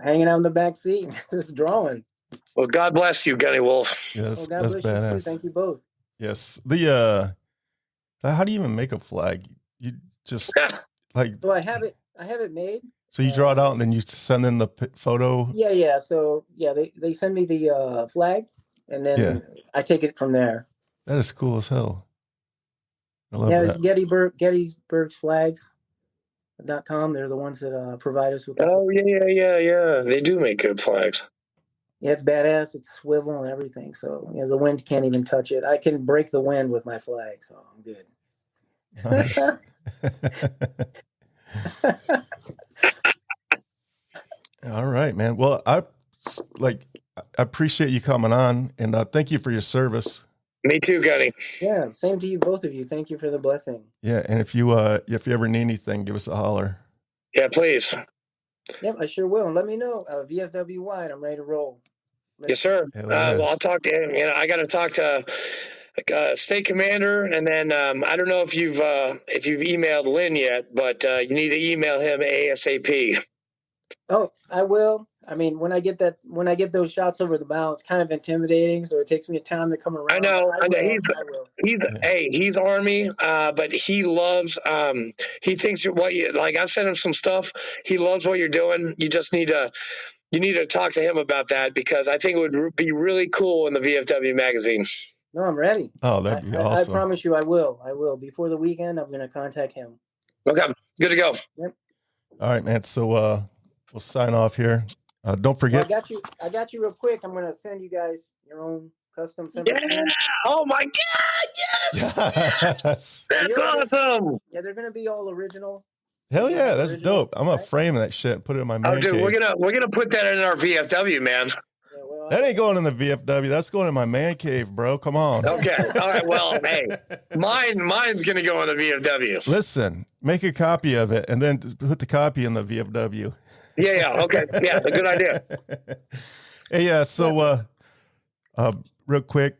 hanging out in the back seat, just drawing. Well, God bless you, Gunny Wolf. Yes, God that's bless you badass. too. Thank you both. Yes. How do you even make a flag? You just like. So I have it made. So you draw it out and then you send in the photo. Yeah. So they send me the flag, and then I take it from there. That is cool as hell. I love that. It's Gettysburg's flags.com. They're the ones that provide us with the yeah. They do make good flags. Yeah, it's badass. It's swivel and everything. So the wind can't even touch it. I can break the wind with my flag, so I'm good. Nice. All right, man. Well, I appreciate you coming on, and thank you for your service. Me too, Gunny. Yeah, same to you, both of you. Thank you for the blessing. Yeah, and if you ever need anything, give us a holler. Yeah, please. Yep, I sure will. And let me know. VFW wide, I'm ready to roll. Yes, sir. Well, I'll talk to him. I got to talk to state commander, and then I don't know if you've emailed Lynn yet, but you need to email him ASAP. Oh, I will. I mean, when I get those shots over the bow, it's kind of intimidating, so it takes me a time to come around. I know. He's Army, but he loves. He thinks I've sent him some stuff. He loves what you're doing. You just need to talk to him about that, because I think it would be really cool in the VFW magazine. No, I'm ready. Oh, that'd be awesome. I promise you, I will. Before the weekend, I'm going to contact him. Okay, good to go. Yep. All right, man. So we'll sign off here. Don't forget. Well, I got you real quick. I'm going to send you guys your own custom Semper. Yeah! Oh my God! Yes! Yes. That's awesome. Yeah, they're going to be all original. Hell yeah, that's dope. I'm gonna frame that shit and put it in my man cave. We're gonna put that in our VFW, man. Yeah, well, that ain't going in the VFW. That's going in my man cave, bro. Come on. Okay. All right. Well, hey, mine's gonna go in the VFW. Listen, make a copy of it and then put the copy in the VFW. Yeah. Okay. Yeah, a good idea. Hey, yeah. So, real quick,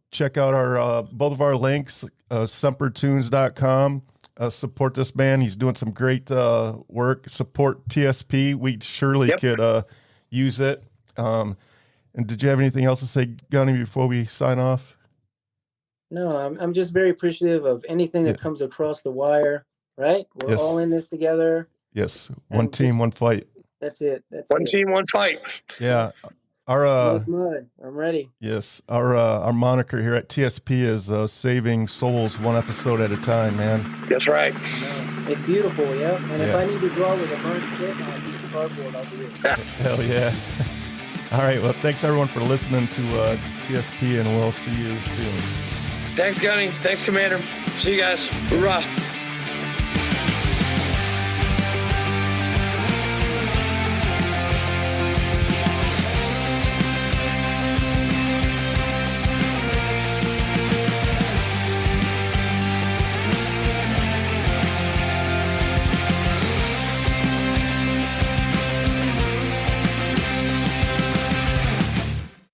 check out our both of our links, sempertoons.com. Support this man. He's doing some great work. Support TSP. We surely could use it. And did you have anything else to say, Gunny, before we sign off? No, I'm just very appreciative of anything that comes across the wire. Right? We're all in this together. Yes. One team, one fight. That's it. One team, one fight. Yeah. Our I'm ready. Yes. Our moniker here at TSP is saving souls one episode at a time, man. That's right. It's beautiful, yeah. And if I need to draw with a burnt stick on a piece of cardboard, I'll do it. Hell yeah. All right. Well, thanks everyone for listening to TSP, and we'll see you soon. Thanks, Gunny. Thanks, Commander. See you guys. Hoorah.